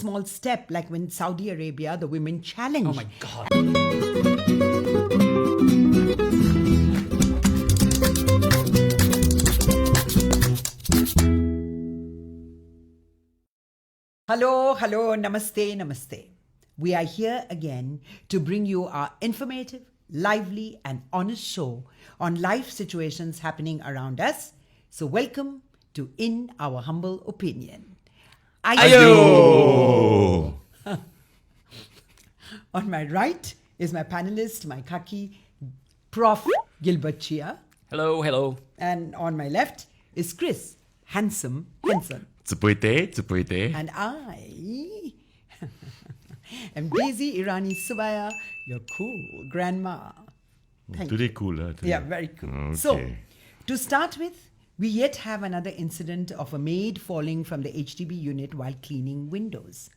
small step, like when Saudi Arabia, the women challenged. Oh my God. Hello, namaste. We are here again to bring you our informative, lively and honest show on life situations happening around us. So welcome to In Our Humble Opinion. Ayo! On my right is my panelist, my kaki, Prof. Gilbert Cheah. Hello. And on my left is Chris, handsome Henson. Tsupuite. And I am Daisy Irani Subaya, your cool grandma. Thank Today you. cool, huh? Today. Yeah, very cool. Okay. So, to start with, we yet have another incident of a maid falling from the HDB unit while cleaning windows.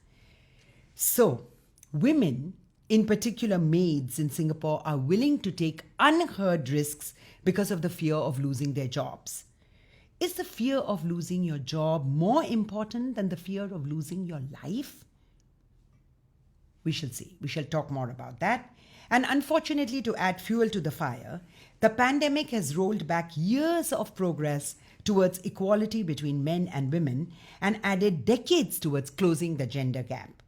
So, women, in particular maids in Singapore, are willing to take unheard risks because of the fear of losing their jobs. Is the fear of losing your job more important than the fear of losing your life? We shall see. We shall talk more about that. And unfortunately, to add fuel to the fire, the pandemic has rolled back years of progress towards equality between men and women and added decades towards closing the gender gap.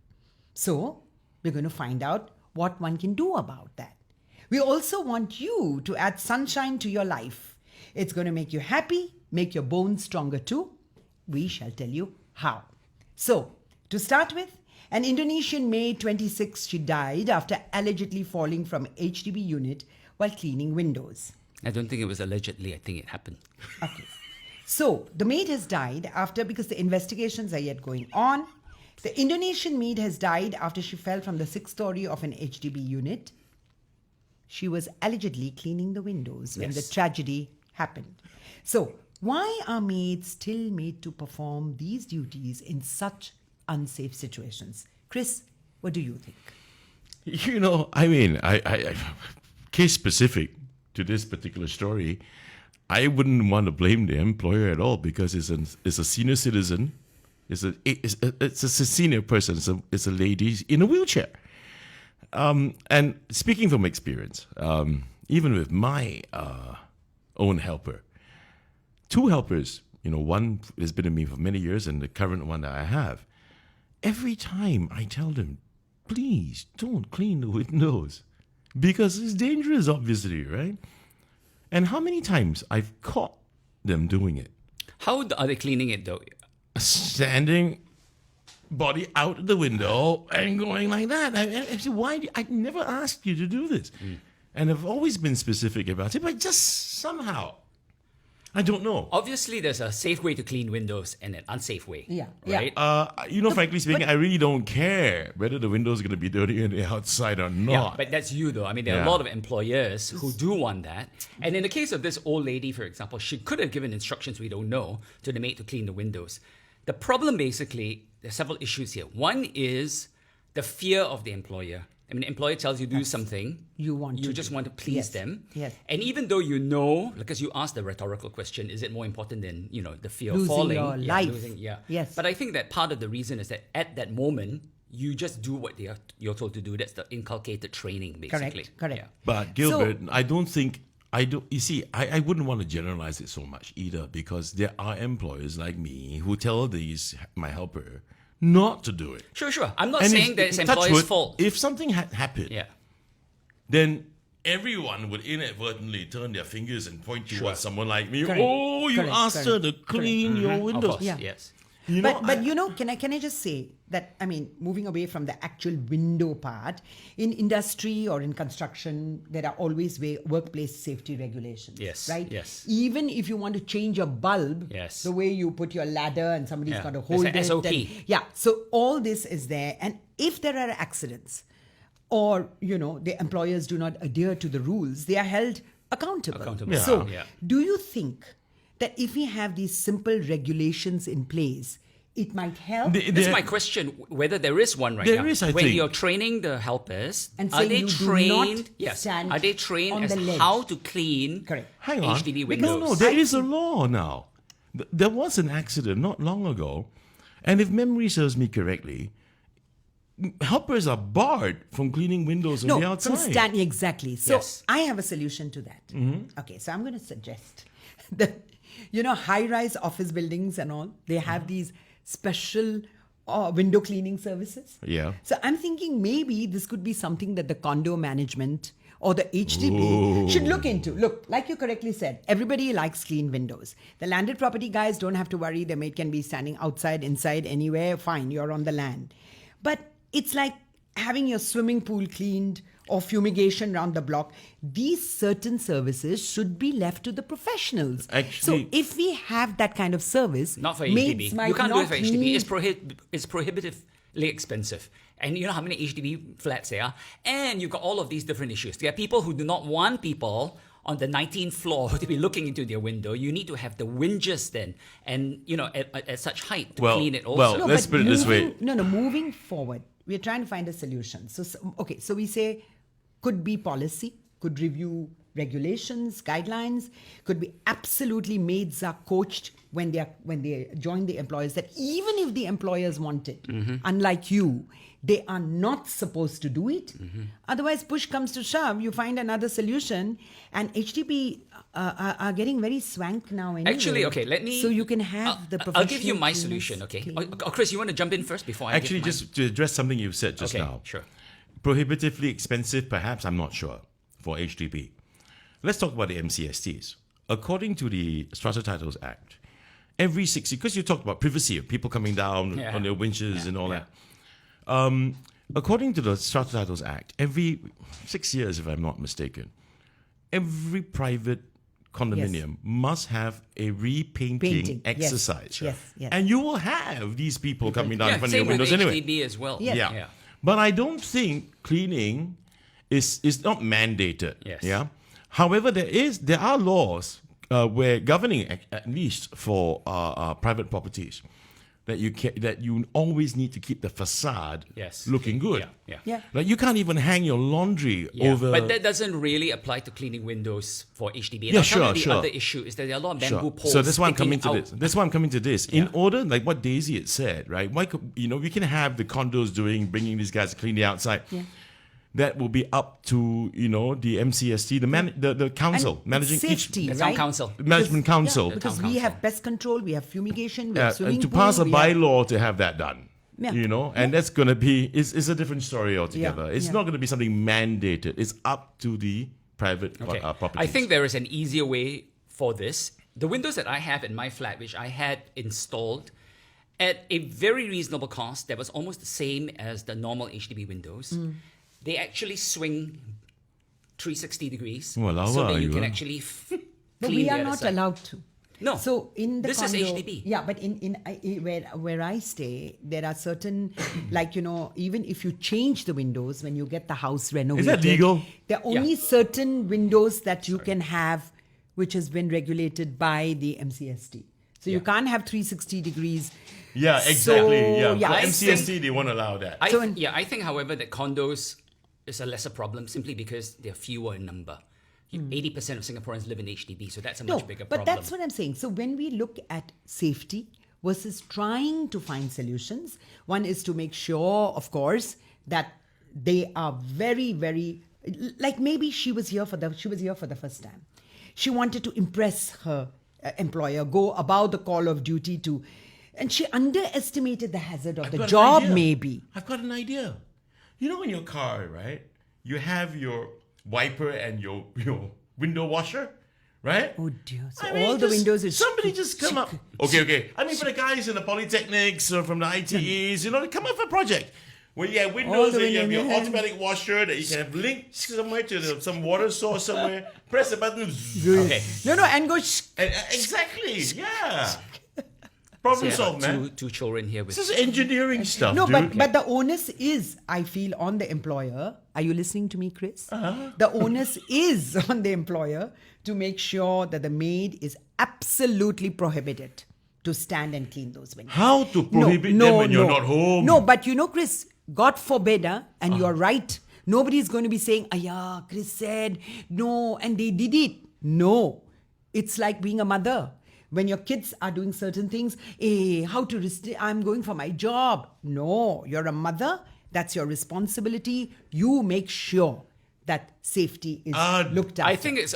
So, we're going to find out what one can do about that. We also want you to add sunshine to your life. It's going to make you happy, make your bones stronger too. We shall tell you how. So, to start with, an Indonesian maid, 26, she died after allegedly falling from HDB unit while cleaning windows. I don't think it was allegedly. I think it happened. Okay. So, the maid has died because the investigations are yet going on. The Indonesian maid has died after she fell from the 6th story of an HDB unit. She was allegedly cleaning the windows when the tragedy happened. So, why are maids still made to perform these duties in such unsafe situations? Chris, what do you think? You know, I case specific to this particular story, I wouldn't want to blame the employer at all because it's a senior citizen, it's a senior person, it's a lady in a wheelchair. And speaking from experience, even with my own helper, 2 helpers, one has been with me for many years and the current one that I have, every time I tell them, please don't clean the windows because it's dangerous, obviously, right? And how many times I've caught them doing it. How are they cleaning it though? Standing body out the window and going like that. I said, why? I never asked you to do this. And I've always been specific about it, but just somehow, I don't know. Obviously, there's a safe way to clean windows and an unsafe way. Yeah. Right? Frankly speaking, I really don't care whether the window's going to be dirty on the outside or not. Yeah, but that's you though. I mean, there are a lot of employers who do want that. And in the case of this old lady, for example, she could have given instructions, we don't know, to the maid to clean the windows. The problem basically, there's several issues here. One is the fear of the employer. I mean, the employer tells you to do something. You just want to please them. Yes. And even though you know, because you asked the rhetorical question, is it more important than, the fear Losing of falling? your life. Yes. But I think that part of the reason is that at that moment, you just do what you're told to do. That's the inculcated training, basically. Correct. Yeah. But Gilbert, I wouldn't want to generalize it so much either because there are employers like me who tell my helper not to do it. Sure. I'm not saying that it's employer's fault. If something had happened, Yeah. then everyone would inadvertently turn their fingers and point towards someone like me. Correct. Oh, you asked her to clean your Of windows. course, yes. Can I just say that, moving away from the actual window part, in industry or in construction, there are always workplace safety regulations. Yes, Right? yes. Even if you want to change a bulb, Yes. the way you put your ladder and somebody's Yeah. got to There's hold an it. SOP. So all this is there. And if there are accidents or, the employers do not adhere to the rules, they are held accountable. Yeah. So Yeah. do you think that if we have these simple regulations in place, it might help? This is my question, whether there is one right now. There is, I when think. you're training the helpers, And are saying they you do trained? not Yes. stand Are they trained on as the ledge. how to clean Correct. Hang on. HDB windows? No, there is a law now. There was an accident not long ago, and if memory serves me correctly, helpers are barred from cleaning windows on the outside. from standing exactly. So Yes. I have a solution to that. Okay, so I'm going to suggest that high-rise office buildings and all, they have these special window cleaning services. Yeah. So I'm thinking maybe this could be something that the condo management or the HDB should look into. Look, like you correctly said, everybody likes clean windows. The landed property guys don't have to worry. Their maid can be standing outside, inside, anywhere. Fine, you're on the land. But it's like having your swimming pool cleaned or fumigation around the block. These certain services should be left to the professionals. Actually- so if we have that kind of service, Not for maids HDB. might You can't do it not for HDB. need- It's prohibitively expensive. And you know how many HDB flats there are? And you've got all of these different issues. There are people who do not want people on the 19th floor to be looking into their window. You need to have the winges then, and at such height to clean it also. well, let's but put it this way. moving forward, we're trying to find a solution. So we say could be policy, could review regulations, guidelines, could be absolutely maids are coached when they join the employers that even if the employers want it, unlike you, they are not supposed to do it. Otherwise, push comes to shove, you find another solution. And HDB are getting very swank now anyway. Actually, okay, let me. So you can have the professional I'll give you my cleaners solution, okay? clean. Chris, you want to jump in first before I Actually, give mine? just to address something you said just Okay, now. sure. Prohibitively expensive, perhaps, I'm not sure, for HDB. Let's talk about the MCSTs. According to the Strata Titles Act, every 6 years, because you talked about privacy of people coming down Yeah. on their winches Yeah, and all yeah. that. According to the Strata Titles Act, every 6 years, if I'm not mistaken, every private condominium must have a repainting Painting, yes, exercise. yes, yes. And you will have these people coming down in Yeah, front of your same with windows anyway. HDB as well. Yes. Yeah. Yeah. But I don't think cleaning is not mandated. Yes. Yeah. However, there are laws where governing at least for private properties that you always need to keep the facade Yes. looking good. Yeah. Yeah. Like you can't even hang your laundry Yeah, over. but that doesn't really apply to cleaning windows for HDB. And Yeah, I'll tell you the sure. other issue is that there are a lot of bamboo Sure. poles. So that's why I'm sticking coming to out. this. That's why I'm coming to this. In Yeah. order, like what Daisy had said, right? Why could, we can have the condos bringing these guys to clean the outside. Yeah. That will be up to the MCST, the council And managing safety, each It's right? on council. management council. Because town we have council. pest control, we have fumigation, we have swimming to pool, pass a we have- bylaw to have that done. Yeah. And that's going to be it's a different story altogether. Yeah. It's Yeah. not going to be something mandated. It's up to the private Okay. properties. I think there is an easier way for this. The windows that I have in my flat, which I had installed at a very reasonable cost, that was almost the same as the normal HDB windows. They actually swing 360 degrees, Walao, so that you you can are. actually But clean we the are other not side. allowed to. No. So in the This is condo, HDB. Yeah, but where I stay, there are certain even if you change the windows when you get the house renovated. legal? There are only certain windows that you can have, which has been regulated by the MCST. So you Yeah. can't have 360 degrees. Yeah, So, exactly. yeah, For I MCST, they won't allow that. I So I think, however, that condos is a lesser problem simply because they're fewer in number. 80% of Singaporeans live in HDB, so that's a much bigger but problem. that's what I'm saying. So when we look at safety versus trying to find solutions, one is to make sure, of course, that they are very, very like maybe she was here for the first time. She wanted to impress her employer, go above the call of duty and she underestimated the hazard of I've the got an job. idea. Maybe I've got an idea. In your car, right? You have your wiper and your window washer, right? oh dear, so I mean, all the just- windows is somebody just come up. Okay. I mean, for the guys in the polytechnics or from the ITEs, they come up for a project. Where you have windows the and you have window, your yeah. automatic washer that you can have linked somewhere to some water source somewhere. Press the button. Okay. no, and go. Exactly. Yeah. Problem Yeah, solved, man. two children here with This is engineering stuff. No, dude. but the onus is, I feel, on the employer. Are you listening to me, Chris? The onus is on the employer to make sure that the maid is absolutely prohibited to stand and clean those windows. How to prohibit them when you're not home? No, but Chris, God forbid, and you're right. Nobody's going to be saying, "Ayah, Chris said no," and they did it. No, it's like being a mother. When your kids are doing certain things, how to I'm going for my job. No, you're a mother That's your responsibility. You make sure that safety is looked after. I think it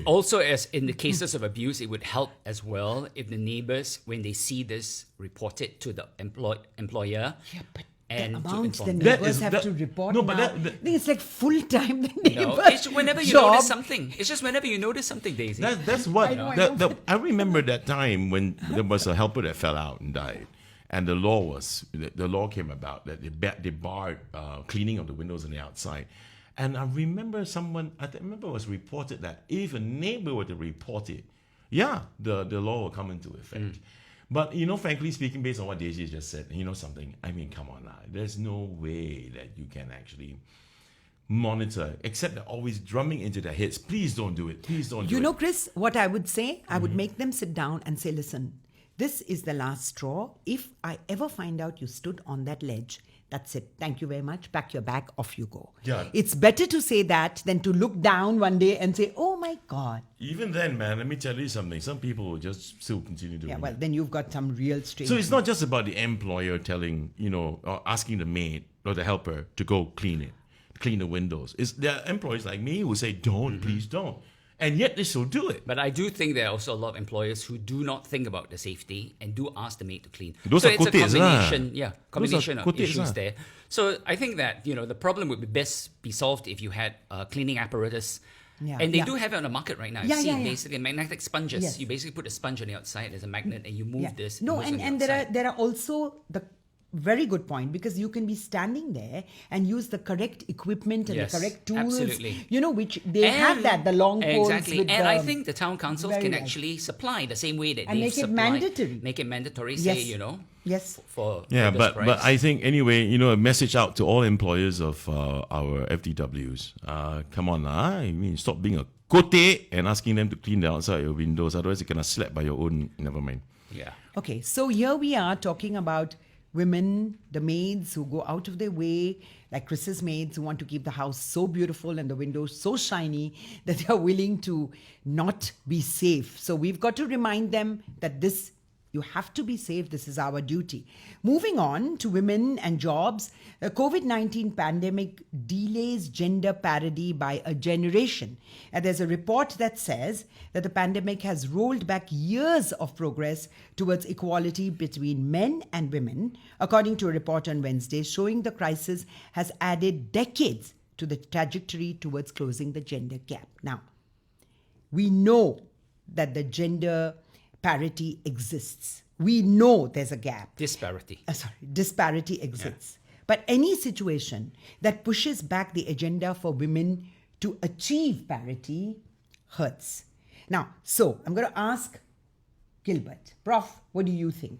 also, as in the cases of abuse, it would help as well if the neighbors, when they see this, report it to the employer. Yeah, but and the to amount the inform them. neighbors have to report no, now. but that- I think it's like full-time the neighbors. No, it's whenever you job. notice something. It's just whenever you notice something, Daisy. That's what I know. I remember that time when there was a helper that fell out and died, and the law came about that they barred cleaning of the windows on the outside. And I remember it was reported that if a neighbor were to report it, the law will come into effect. But frankly speaking, based on what Daisy just said, something. I mean, come on now. There's no way that you can actually monitor, except they're always drumming into their heads. Please don't do it. Please don't do it. Chris, what I would say, I would make them sit down and say, listen, this is the last straw. If I ever find out you stood on that ledge, that's it. Thank you very much. Pack your bag, off you go. Yeah. It's better to say that than to look down one day and say, oh my God. Even then, man, let me tell you something. Some people will just still continue doing Yeah, it. well, then you've got some real strange. So it's not just about the employer telling, or asking the maid or the helper to go clean the windows. There are employees like me who say, don't, please don't. And yet they still do it. But I do think there are also a lot of employers who do not think about the safety and do ask the maid to clean. Those so are it's a kotes combination lah. of Those are kotes issues lah. there. So I think that the problem would best be solved if you had cleaning apparatus. Yeah, And they yeah. do have it on the market right now. Yeah, I've seen yeah. basically magnetic sponges. Yes. You basically put a sponge on the outside as a magnet and you move this. No, it moves on and the there outside. are also the very good point, because you can be standing there and use the correct equipment and Yes, the correct tools. absolutely. Which they have that, the long poles. Exactly. With And the, I think the town councils very can right. actually supply the same way that And they make it supply. mandatory. Make it mandatory, Yes. say, Yes. for Yeah, this but price. I think anyway, a message out to all employers of our FDWs. Come on, I mean, stop being a kote and asking them to clean the outside of your windows. Otherwise, you're gonna slap by your own. Never mind. Yeah. Okay, so here we are talking about women, the maids who go out of their way, like Chris's maids who want to keep the house so beautiful and the windows so shiny that they are willing to not be safe. So we've got to remind them that you have to be safe. This is our duty. Moving on to women and jobs, the COVID-19 pandemic delays gender parity by a generation. And there's a report that says that the pandemic has rolled back years of progress towards equality between men and women, according to a report on Wednesday showing the crisis has added decades to the trajectory towards closing the gender gap. Now, we know that the gender parity exists. We know there's a gap. Disparity. Disparity exists. But any situation that pushes back the agenda for women to achieve parity hurts. Now, so I'm going to ask Gilbert. Prof, what do you think?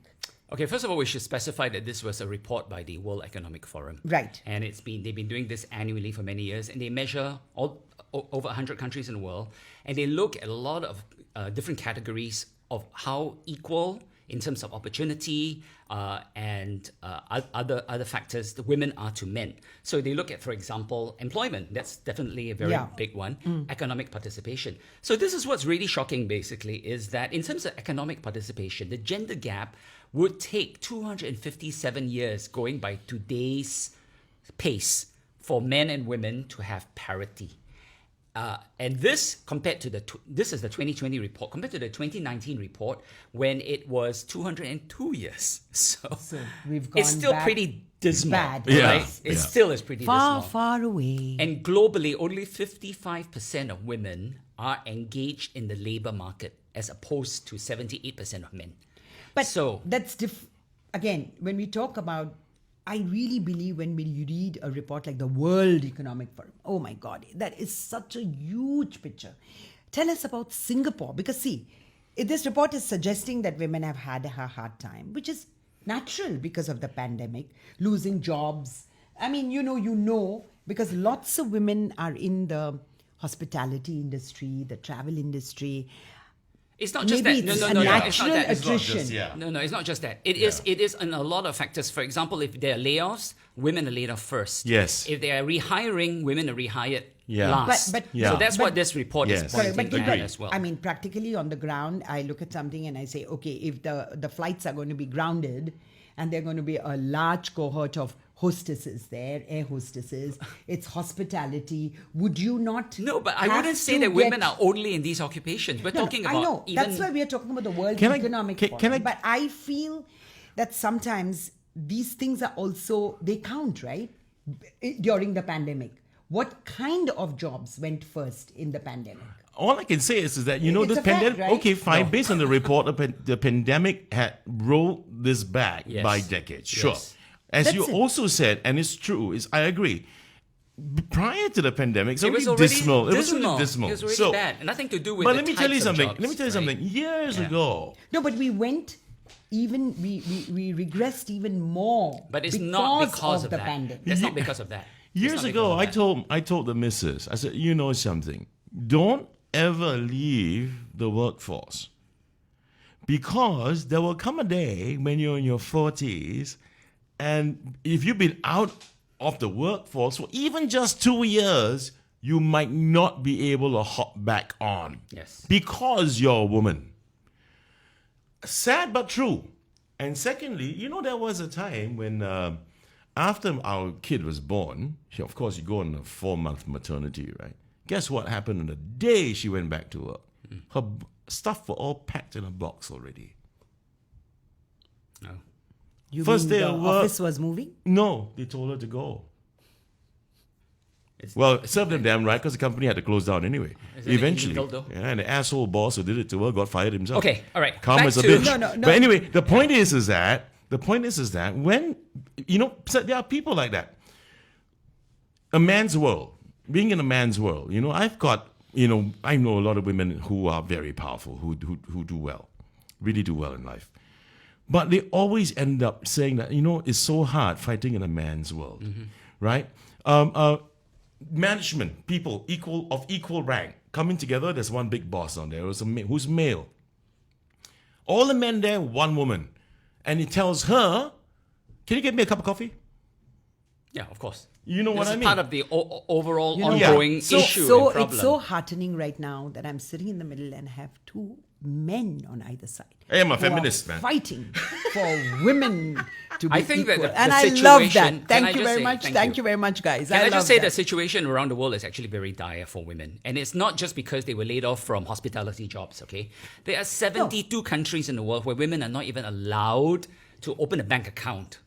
Okay, first of all, we should specify that this was a report by the World Economic Forum. Right. And they've been doing this annually for many years, and they measure over 100 countries in the world, and they look at a lot of different categories of how equal in terms of opportunity and other factors the women are to men. So they look at, for example, employment. That's definitely a very big one. Economic participation. So this is what's really shocking, basically, is that in terms of economic participation, the gender gap would take 257 years, going by today's pace, for men and women to have parity. And this, compared to this is the 2020 report, compared to the 2019 report, when it was 202 years. So we've gone it's still back pretty dismal, bad. right? Yeah. It Yeah. still is pretty Far, dismal. far away. And globally, only 55% of women are engaged in the labor market, as opposed to 78% of men. But so that's again, when we talk about, I really believe when you read a report like the World Economic Forum, oh my God, that is such a huge picture. Tell us about Singapore, because see, this report is suggesting that women have had a hard time, which is natural because of the pandemic, losing jobs. I mean, because lots of women are in the hospitality industry, the travel industry. it's not just Maybe that. it's No, a it's not natural that. attrition. No, it's not just that. It is in a lot of factors. For example, if there are layoffs, women are laid off first. Yes. If they are rehiring, women are rehired Yeah. last. But- So that's but- what this report Yes. is Correct, pointing but at as well. I mean, practically on the ground, I look at something and I say, okay, if the flights are going to be grounded and they're going to be a large cohort of hostesses there, air hostesses. It's hospitality. Would you not? No, but I have wouldn't say to that women get- are only in these occupations. We're No, talking no, about I know. even. That's why we are talking about the World Can I- Economic can- Forum. can I- But I feel that sometimes these things are also, they count, right? During the pandemic. What kind of jobs went first in the pandemic? All I can say is that, you know, It's the a fact, pandemic, right? okay, fine. No. Based on the report, the pandemic had rolled this back Yes. by decades. Sure. Yes. As That's you it. also said, and it's true, I agree. Prior to the pandemic, It was already dismal. It was already dismal. It was already So, bad. Nothing to do with but the let me tell you types of something. jobs, Let me tell you right? something. Years Yeah. ago, No, but we went even, we regressed even more. But it's not because of the that. pandemic. It's not because of that. It's years not ago, because of that. I told the missus, I said, you know something, don't ever leave the workforce, because there will come a day when you're in your 40s, and if you've been out of the workforce for even just 2 years, you might not be able to hop back on. Yes. Because you're a woman. Sad but true. And secondly, you know, there was a time when after our kid was born, of course, you go on a 4-month maternity, right? Guess what happened on the day she went back to work? Her stuff were all packed in a box already. No. You First mean day the of work- office was moving? No, they told her to go. It's- Well, it served them damn right, because the company had to close down anyway. Isn't it Eventually. illegal, though? Yeah, and the asshole boss who did it to her got fired himself. Okay, all right. Karma's a Back to- bitch. No. But anyway, the point is that when, you know, so there are people like that. A man's world, being in a man's world, you know, I've got, you know, I know a lot of women who are very powerful, who do well, really do well in life. But they always end up saying that, you know, it's so hard fighting in a man's world, right? Management, people equal rank, coming together, there's one big boss on there who's male. All the men there, one woman. And he tells her, can you get me a cup of coffee? Yeah, of course. You know what This I is mean? part of the overall You know, ongoing so, issue so and problem. it's so heartening right now that I'm sitting in the middle and have two men on either side. Hey, I'm a who are feminist, man. Fighting for women to be I think that equal. the And I situation- love Can that. Thank I you just very say much. thank Thank you. you very much, guys. Can I love just say that. the situation around the world is actually very dire for women? And it's not just because they were laid off from hospitality jobs, okay? There are 72 countries in the world where women are not even allowed to open a bank account.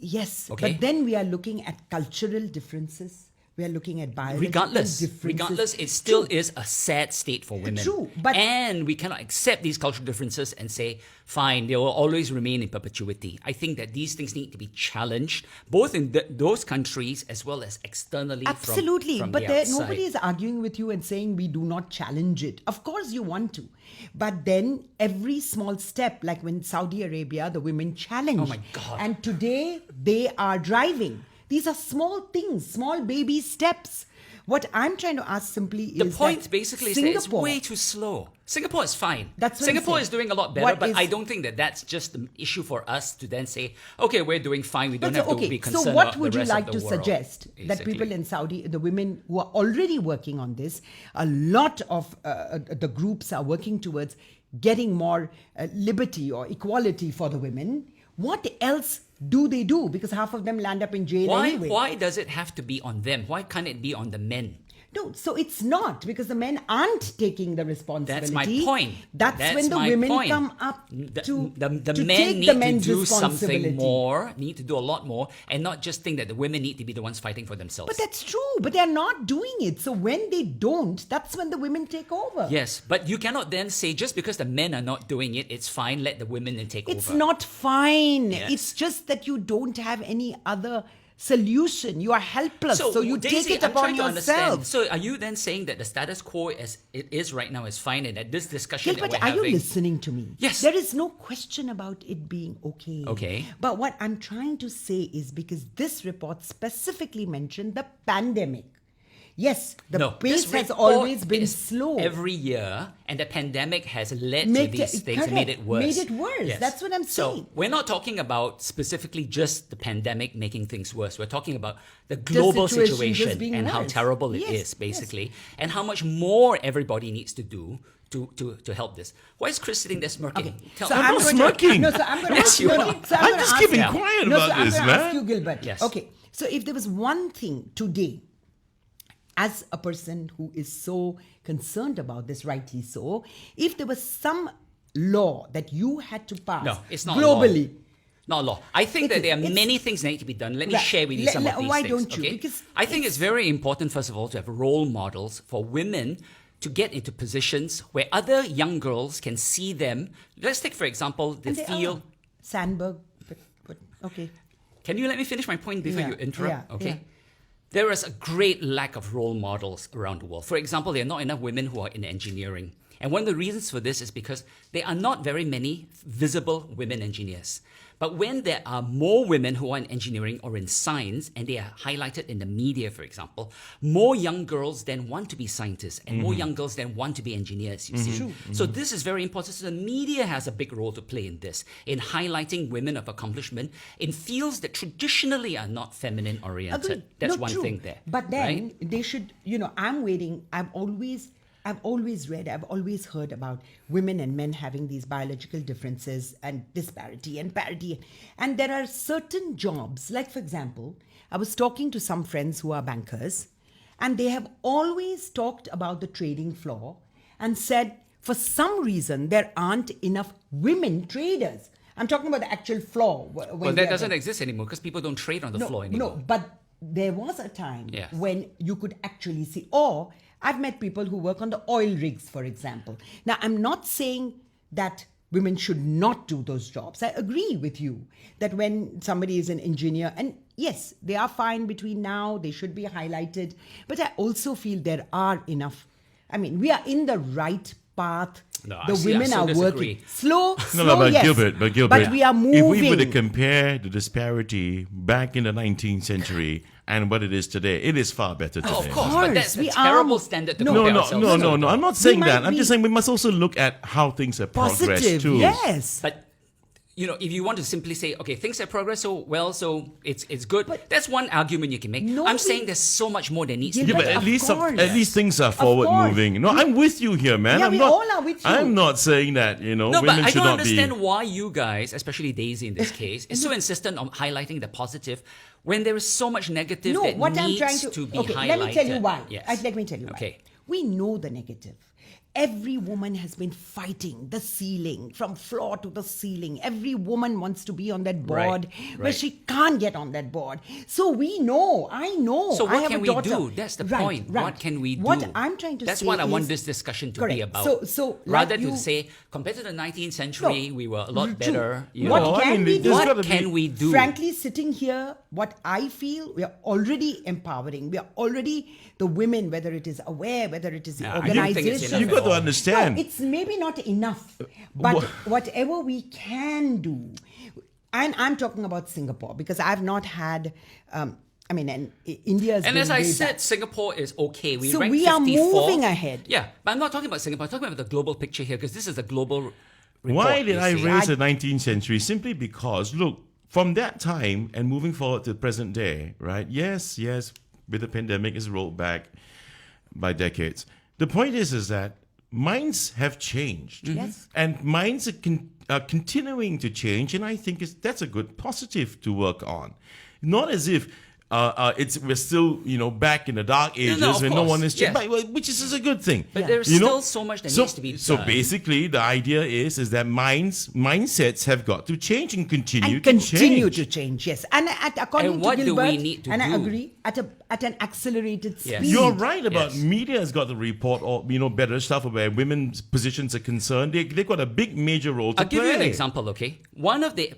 Yes, Okay. but then we are looking at cultural differences. We are looking at biological differences. Regardless, it still True. is a sad state for women. True, but- and we cannot accept these cultural differences and say, fine, they will always remain in perpetuity. I think that these things need to be challenged, both in those countries as well as externally. Absolutely, from but the outside. nobody is arguing with you and saying we do not challenge it. Of course, you want to, but then every small step, like when Saudi Arabia, the women challenged. Oh my God. And today they are driving. These are small things, small baby steps. What I'm trying to ask simply The is point that basically is that it's Singapore- way too slow. Singapore is fine. That's what I'm Singapore saying. is doing a lot better, What but is- I don't think that that's just the issue for us to then say, okay, we're doing fine. We don't But have to be concerned so what about would the you rest like of to the world. suggest that Exactly. people in Saudi, the women who are already working on this, a lot of the groups are working towards getting more liberty or equality for the women. What else do they do? Because half of them land up in jail anyway. Why does it have to be on them? Why can't it be on the men? No, so it's not, because the men aren't taking the responsibility. That's my point. That's when the my women point. come up The to men take need the to men's do responsibility. something more, need to do a lot more, and not just think that the women need to be the ones fighting for themselves. But that's true, but they're not doing it. So when they don't, that's when the women take over. Yes, but you cannot then say just because the men are not doing it, it's fine, let the women then take It's over. not fine. Yes. It's just that you don't have any other solution. You are helpless. So you Daisy, take it I'm upon trying to understand. yourself. So are you then saying that the status quo as it is right now is fine, and that this discussion Gilbert, that we're are you having... listening to me? Yes. There is no question about it being okay. Okay. But what I'm trying to say is, because this report specifically mentioned the pandemic. Yes, the No, pace this has report always been is slow. every year, and the pandemic has led to these things and made it worse. Made it worse. That's what I'm saying. So we're not talking about specifically just the pandemic making things worse. We're talking about the global situation just situation being and how worse. terrible it Yes, is, basically, and how much more everybody needs to do to help this. Why is Chris sitting there smirking? Okay. Tell So me. I'm not smirking. No, so I'm going to Yes, ask you you. are. So I'm just keeping quiet about so I'm this, gonna man. ask you, Gilbert. Yes. Okay. So if there was one thing today, as a person who is so concerned about this, rightly so, if there was some law that you had to pass No, it's not globally. Not a law. I think It that is. there are It's- many things that need to be done. Let me Right. share with you Let- some let- of these why things. don't you? Okay? Because I think it's very important, first of all, to have role models for women to get into positions where other young girls can see them. Let's take, for example, the And they field. are. Sandberg, but okay. Can you let me finish my point before Yeah, you interrupt? yeah, Okay. yeah. There is a great lack of role models around the world. For example, there are not enough women who are in engineering. And one of the reasons for this is because there are not very many visible women engineers. But when there are more women who are in engineering or in science, and they are highlighted in the media, for example, more young girls then want to be scientists, and more young girls then want to be engineers, you see. So this is very important. So the media has a big role to play in this, in highlighting women of accomplishment in fields that traditionally are not feminine oriented. Agreed. That's No, one true. thing there. But then right? they should, I'm waiting. I've always read, I've always heard about women and men having these biological differences and disparity and parity. And there are certain jobs, like for example, I was talking to some friends who are bankers, and they have always talked about the trading floor and said, for some reason, there aren't enough women traders. I'm talking about the actual floor. Well, that doesn't exist anymore because people don't trade on the floor anymore. No, but there was a time Yes. when you could actually see, or I've met people who work on the oil rigs, for example. Now, I'm not saying that women should not do those jobs. I agree with you that when somebody is an engineer, and yes, they are fine between now, they should be highlighted. But I also feel there are enough. I mean, we are in the right path. No, The I see, I women so are disagree. working. Slow, But yes. Gilbert, But we are moving. If we were to compare the disparity back in the 19th century and what it is today, it is far better today. Oh, of course, but that's a we terrible are- standard to No, compare No, ourselves no, to. no, no. I'm not saying might that. I'm be just saying we must also look at how things have progressed Positive, too. yes. But if you want to simply say, okay, things have progressed so well, so it's good. But- that's one argument you can make. No, I'm we- saying there's so much more that needs Yeah, to Yeah, be but done. at Of least course. at least things are forward moving. No, I'm with you here, man. Yeah, I'm we not, all are with you. I'm not saying that No, women but I should don't not understand be. why you guys, especially Daisy in this case, is so insistent on highlighting the positive when there is so much negative No, that what needs I'm trying to be okay, highlighted. let me tell you why. Yes. Let me tell you why. Okay. We know the negative. Every woman has been fighting the ceiling, from floor to the ceiling. Every woman wants to be on that board, Right, but right. she can't get on that board. So we know, I know. So I what have can a we daughter. do? That's the Right, point. right. What can we do? What I'm trying to That's say what I want is- this discussion to Correct. be about. So rather like to you- say, compared to the 19th century, No, we were a lot true. better. What No, I can mean, we there's do? gotta What can we do? Frankly, sitting here, what I feel, we are already empowering. We are already the women, whether it is aware, whether it is the I don't think it's organization. enough You've got at to all. understand. No, it's maybe not enough, but wha- whatever we can do, and I'm talking about Singapore because I've not had. India has And been as I way said, back. Singapore is okay. So rank we are 54th. moving ahead. Yeah, but I'm not talking about Singapore. I'm talking about the global picture here because this is a global report. Why did you I see. raise the 19th century? Simply because, look, from that time and moving forward to the present day, right? Yes, with the pandemic is rolled back by decades. The point is that minds have changed. Yes. And minds are continuing to change, and I think that's a good positive to work on. Not as if we're still back in the dark ages of when no course, one is changed, yes. which is a good thing. But there's You know? still so much that needs to be done. So basically, the idea is that mindsets have got to change and continue And to continue change. to change, yes. And according And to what do Gilbert, we need to and I do? agree, at an accelerated Yes. speed. You're right about Yes. media has got to report or better stuff where women's positions are concerned. They've got a big major role to I'll play. give you an example, okay? One of the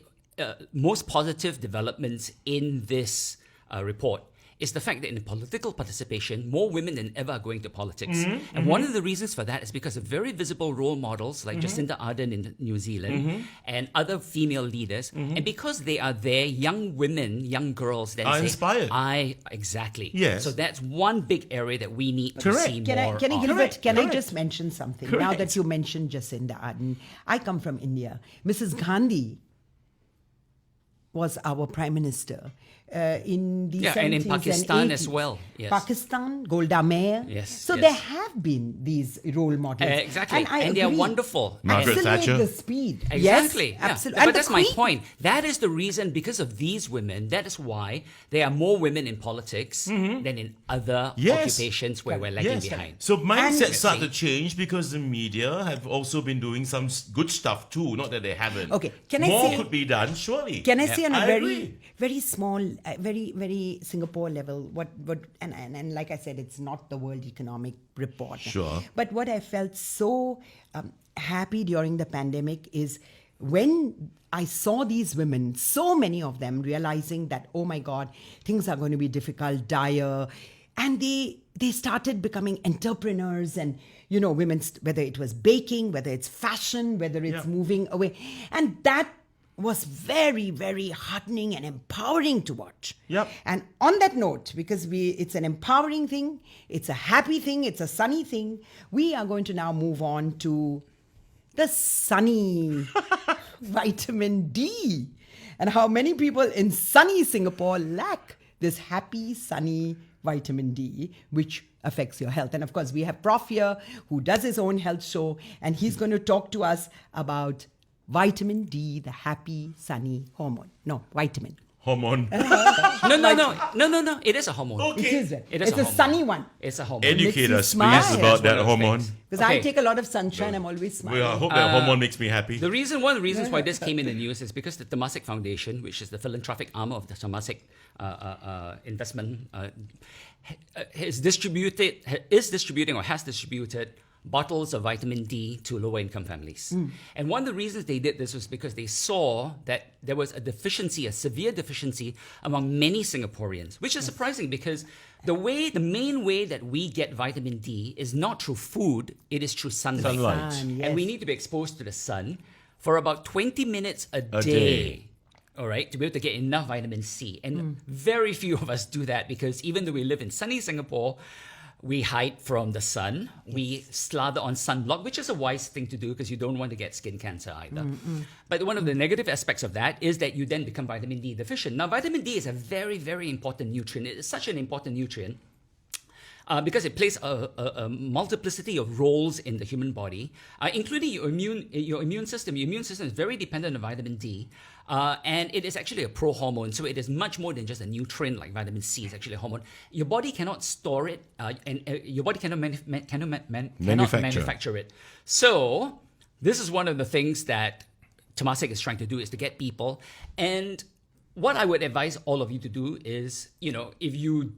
most positive developments in this report is the fact that in political participation, more women than ever are going to politics. Mm-hmm. And one of the reasons for that is because of very visible role models like Jacinda Ardern in New Zealand and other female leaders. And because they are there, young women, young girls then Are say, inspired. Exactly. Yes. So that's one big area that we need to Correct. see Can more I, Gilbert, Correct, can I correct. just mention something? Now Correct. that you mentioned Jacinda Ardern, I come from India. Mrs. Gandhi was our prime minister in the 70s and in Pakistan 80s. as well. Yes. Pakistan, Golda Meir. Yes, So yes. there have been these role models. Exactly. I And they are agree. wonderful. Margaret Accelerate Thatcher. the speed. Exactly. Yes, yeah. absolutely. But And the that's my Queen. point. That is the reason, because of these women, that is why there are more women in politics than in other Yes. occupations where we're lagging behind. So mindsets And- start to change because the media have also been doing some good stuff too. Not that they haven't. Okay, can I More say- could be done, surely. Can I say on a I very, agree. very small, very Singapore level, what and like I said, it's not the World Economic Report. Sure. But what I felt so happy during the pandemic is when I saw these women, so many of them realizing that, oh my God, things are going to be difficult, dire, and they started becoming entrepreneurs and, you know, women, whether it was baking, whether it's fashion, whether it's Yeah. moving away. And that was very, very heartening and empowering to watch. Yep. And on that note, because it's an empowering thing, it's a happy thing, it's a sunny thing, we are going to now move on to the sunny vitamin D and how many people in sunny Singapore lack this happy, sunny vitamin D, which affects your health. And of course, we have Prof here who does his own health show, and he's going to talk to us about vitamin D, the happy, sunny hormone. No, vitamin. Hormone. No. It is a hormone. Okay. It is. It is It's a hormone. sunny one. It's a hormone. Educate Makes you us, smile. please, about That's one that of the hormone. things. Because I Okay. take a lot of sunshine, I'm always smiling. Well, I hope that hormone makes me happy. One of the reasons why this came in the news is because the Temasek Foundation, which is the philanthropic arm of the Temasek investment, is distributing or has distributed bottles of vitamin D to lower income families. And one of the reasons they did this was because they saw that there was a severe deficiency among many Singaporeans, which is surprising because the main way that we get vitamin D is not through food, it is through sunlight. Sun, yes. And we need to be exposed to the sun for about 20 minutes a day. day. All right, to be able to get enough vitamin C. And very few of us do that because even though we live in sunny Singapore, we hide from the sun. We slather on sunblock, which is a wise thing to do because you don't want to get skin cancer either. But one of the negative aspects of that is that you then become vitamin D deficient. Now, vitamin D is a very, very important nutrient. It is such an important nutrient because it plays a multiplicity of roles in the human body, including your immune system. Your immune system is very dependent on vitamin D, and it is actually a pro-hormone. So it is much more than just a nutrient like vitamin C. It's actually a hormone. Your body cannot store it, and your body cannot manufacture it. So this is one of the things that Temasek is trying to do, is to get people. And what I would advise all of you to do is, if you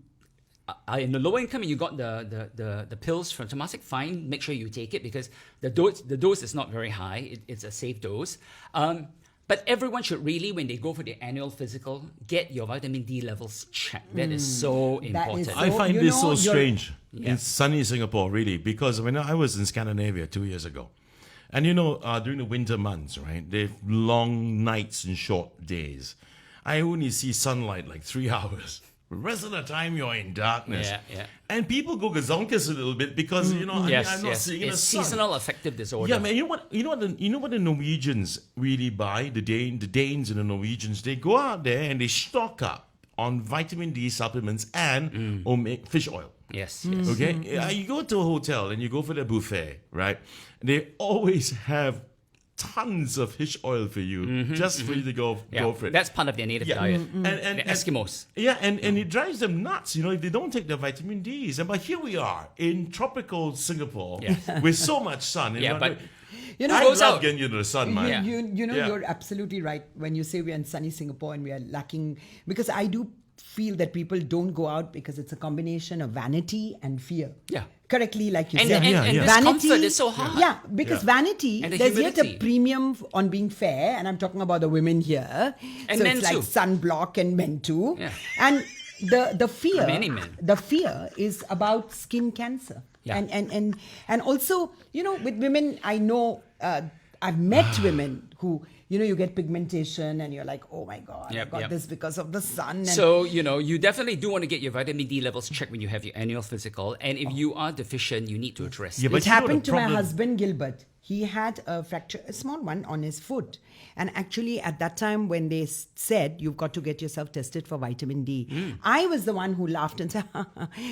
are in the lower income and you got the pills from Temasek, fine, make sure you take it because the dose is not very high. It's a safe dose. But everyone should really, when they go for their annual physical, get your vitamin D levels checked. That is so important. so- I find you this know, so you're- strange Yeah. in sunny Singapore, really, because when I was in Scandinavia 2 years ago, and during the winter months, right, they have long nights and short days. I only see sunlight like 3 hours. The rest of the time you're in darkness. Yeah. And people go gazonkas a little bit because I'm not seeing the It's sun. seasonal affective disorder. Yeah, man. You know what the Norwegians really buy? The Danes and the Norwegians, they go out there and they stock up on vitamin D supplements and fish oil. Yes. Okay, you go to a hotel and you go for the buffet, right? They always have tons of fish oil for you, just for you to go for it. That's part of their native diet. And The Eskimos. and it drives them nuts, if they don't take their vitamin Ds. But here we are in tropical Singapore with so much sun. Yeah, but I goes love out. getting into the sun, man. Yeah. You're absolutely right when you say we're in sunny Singapore and we are lacking, because I do feel that people don't go out because it's a combination of vanity and fear. Yeah. Correctly, like you And, said. and, and discomfort is so hard. Yeah, because vanity, And the there's yet a humidity. premium on being fair, and I'm talking about the women here. And so men it's like too. sunblock and men too. Yeah. And the fear, Many men. the fear is about skin cancer. Yeah. And also, with women, I know, I've met women who, you get pigmentation and you're like, oh my God, I got this because of the sun. And So, you definitely do want to get your vitamin D levels checked when you have your annual physical. And if you are deficient, you need to address Yeah, it. but it you know the happened to my problem- husband, Gilbert. He had a fracture, a small one, on his foot. And actually, at that time, when they said, you've got to get yourself tested for vitamin D, I was the one who laughed and said,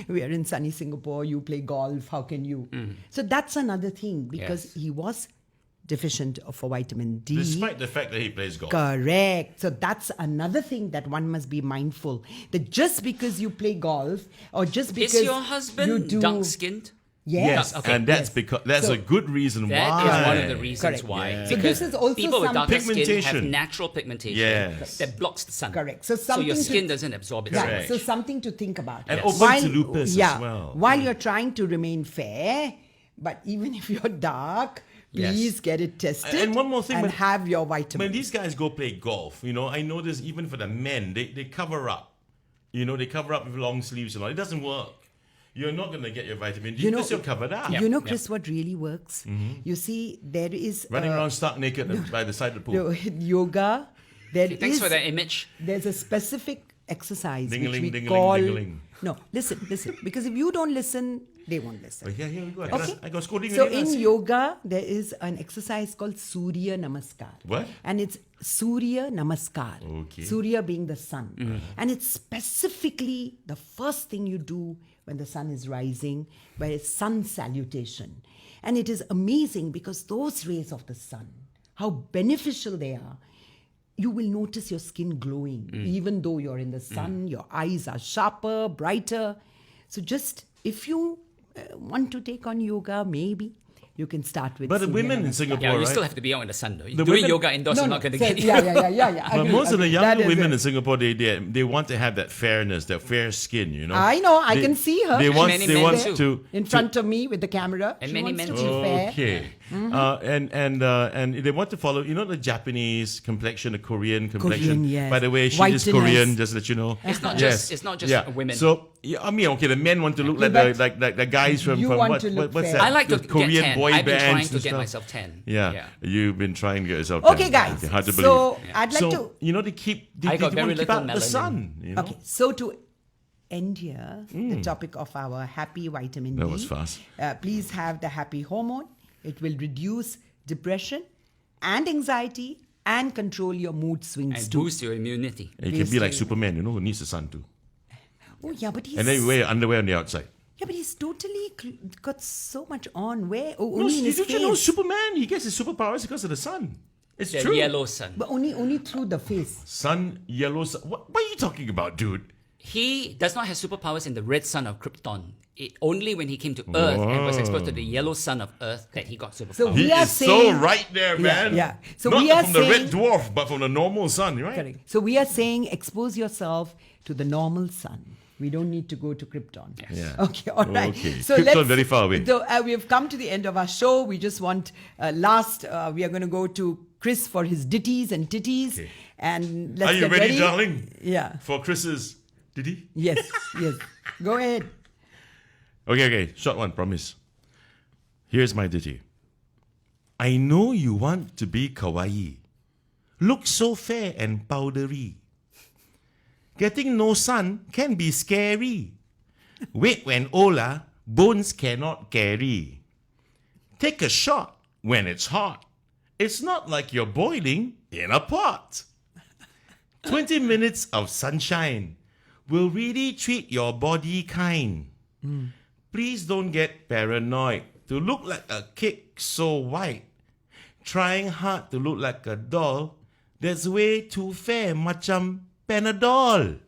we are in sunny Singapore, you play golf, how can you? So that's another thing, because Yes. he was deficient for vitamin D. Despite the fact that he plays golf. Correct. So that's another thing that one must be mindful. That just because you play golf or just because Is your husband you do... dark-skinned? Yes. Okay. And that's Yes. because that's So- a good reason That why. is one of the reasons Correct. why. Yeah. So Because this is also people with some- darker skin have Pigmentation. natural pigmentation Yes. that blocks the sun. Correct. So your something to- skin doesn't absorb it. Yeah, Correct. so something to think about. And open to lupus as well. While you're trying to remain fair, but even if you're dark, Yes. please get it tested. And one more thing, and when- have your When vitamins. these guys go play golf, I notice even for the men, they cover up. They cover up with long sleeves and all. It doesn't work. You're not going to get your vitamin D because you're covered up. You know, Chris, what really works? You see, there is Running around stark naked by the side of the pool. yoga. There Okay, thanks is- for that image. There's a specific exercise Ding-a-ling, which we ding-a-ling, call. ding-a-ling. No, listen. Because if you don't listen, they won't listen. Yeah, here we go. Okay. I got scolding So already, in see? yoga, there is an exercise called Surya Namaskar. What? And it's Surya Namaskar. Okay. Surya being the sun. And it's specifically the first thing you do when the sun is rising, where it's sun salutation. And it is amazing because those rays of the sun, how beneficial they are. You will notice your skin glowing, even though you're in the sun, your eyes are sharper, brighter. So just, if you want to take on yoga, maybe you can start with But the Surya women in Namaskar. Singapore, Yeah, you right? still have to be out in the sun though. The Doing women- yoga indoors is not going to get you. Yeah. But Agree, most of the agree. That younger is women it. in Singapore, they want to have that fairness, that fair skin, I know, I They- can see her. They want, Many they men want too. to in front of me with the camera. And She many wants men to too. be fair. Okay. And they want to follow, the Japanese complexion, the Korean complexion. Korean, yes. By the way, she is Whiteness. Korean, just to let you know. It's not Yes. just women. So, I mean, okay, the men want to look But like the guys from, you want to look what's fair. that? I like to The Korean get tan. boy I've been bands trying to and get stuff. myself tan. Yeah, you've been trying to get yourself Okay, tan. guys. Okay, hard to So believe. I'd like so, to. they keep, they, I they got very want to keep little out the melanin. sun, Okay, so to end here, the topic of our happy vitamin That D. was fast. Please have the happy hormone. It will reduce depression and anxiety and control your mood swings And too. boost your immunity. You can be like Basically. Superman, who needs the sun too. Oh yeah, but he's And then you wear your underwear on the outside. yeah, but he's totally got so much on. Where? Oh, No, only in his did you know face. Superman? He gets his superpowers because of the sun. It's The true. yellow sun. But only through the face. Sun, yellow sun. What are you talking about, dude? He does not have superpowers in the red sun of Krypton. Only when he came to Earth and was exposed to the yellow sun of Earth that he got superpowers. So He we are is so saying right there, man. yeah. So Not we are from the red saying- dwarf, but from the normal sun, right? correct. So we are saying expose yourself to the normal sun. We don't need to go to Krypton. Yeah. Okay, all right. Okay. So Krypton let's, very far away. So, we have come to the end of our show. We just want we are going to go to Chris for his ditties and titties. Okay. And let's Are you get ready, darling? Yeah. For Chris's Diddy? Yes. Yes. Go ahead. Okay. Short one, promise. Here's my ditty. I know you want to be kawaii. Look so fair and powdery. Getting no sun can be scary. Wait when Ola bones cannot carry. Take a shot when it's hot. It's not like you're boiling in a pot. 20 minutes of sunshine will really treat your body kind. Please don't get paranoid to look like a cake so white. Trying hard to look like a doll, that's way too fair, macam Panadol.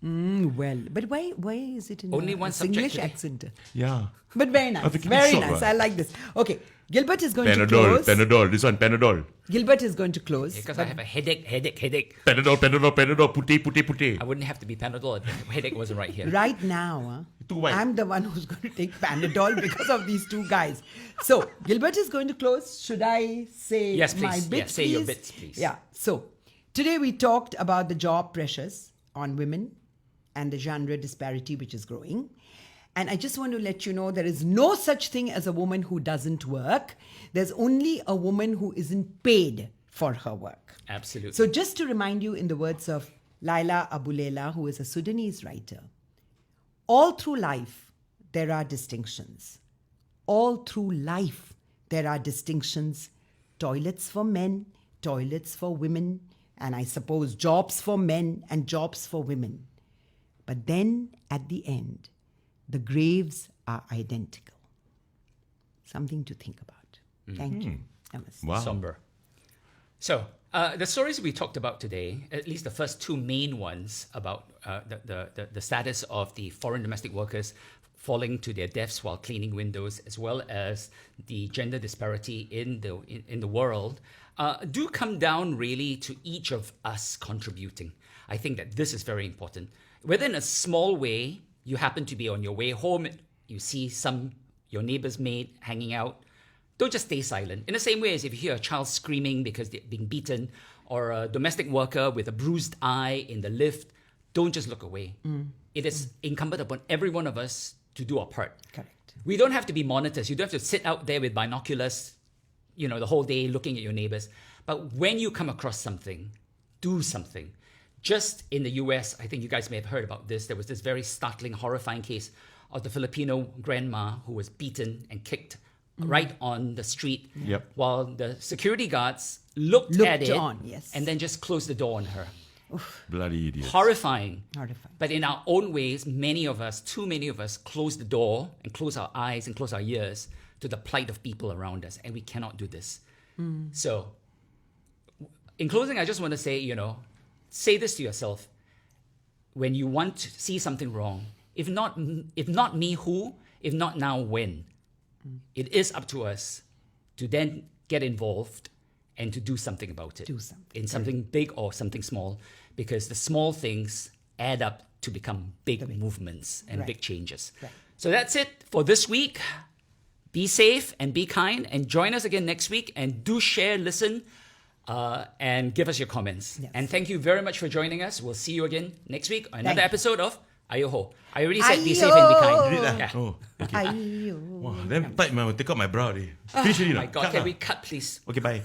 Well, but why is it in Only a one subject English today. accent? Yeah. But very nice. I think it's Very short, nice. right? I like this. Okay. Gilbert is going to Panadol, close. Panadol. This one, Panadol. Gilbert is going to close. Because I have a headache. Panadol, putih. I wouldn't have to be Panadol if the headache wasn't right here. Right now, Too white. I'm the one who's going to take Panadol because of these two guys. So, Gilbert is going to close. Should I say Yes, my please. bits, Yeah, say your bits, please. Yeah. So, today we talked about the job pressures on women and the genre disparity which is growing. And I just want to let you know there is no such thing as a woman who doesn't work. There's only a woman who isn't paid for her work. Absolutely. So just to remind you in the words of Laila Abulela, who is a Sudanese writer, all through life, there are distinctions. All through life, there are distinctions. Toilets for men, toilets for women, and I suppose jobs for men and jobs for women. But then at the end, the graves are identical. Something to think about. Thank you. Namaste. Wow. Somber. So, the stories we talked about today, at least the first two main ones about the status of the foreign domestic workers falling to their deaths while cleaning windows, as well as the gender disparity in the world, do come down really to each of us contributing. I think that this is very important. Whether in a small way, you happen to be on your way home, you see your neighbor's maid hanging out, don't just stay silent. In the same way as if you hear a child screaming because they're being beaten, or a domestic worker with a bruised eye in the lift, don't just look away. It is incumbent upon every one of us to do our part. Correct. We don't have to be monitors. You don't have to sit out there with binoculars, the whole day looking at your neighbors. But when you come across something, do something. Just in the US, I think you guys may have heard about this, there was this very startling, horrifying case of the Filipino grandma who was beaten and kicked right on the street while the security guards looked at it on, yes. and then just closed the door on her. Bloody idiot. Horrifying. Horrifying. But in our own ways, too many of us close the door and close our eyes and close our ears to the plight of people around us. And we cannot do this. So, in closing, I just want to say, say this to yourself. When you want to see something wrong, if not me, who? If not now, when? It is up to us to then get involved and to do something about it. Do something. In something big or something small, because the small things add up to become big movements and big changes. Right. So that's it for this week. Be safe and be kind, and join us again next week, and do share, listen, and give us your comments. Yes. And thank you very much for joining us. We'll see you again next week on another episode of Ayoho. I already said be safe and be kind. Ayo. Yeah. Oh, okay. Aiyo. Wow, damn tight, man. Take out my bra already. Finish already, Oh my no? God, Cut can lah. we cut, please? Okay, bye.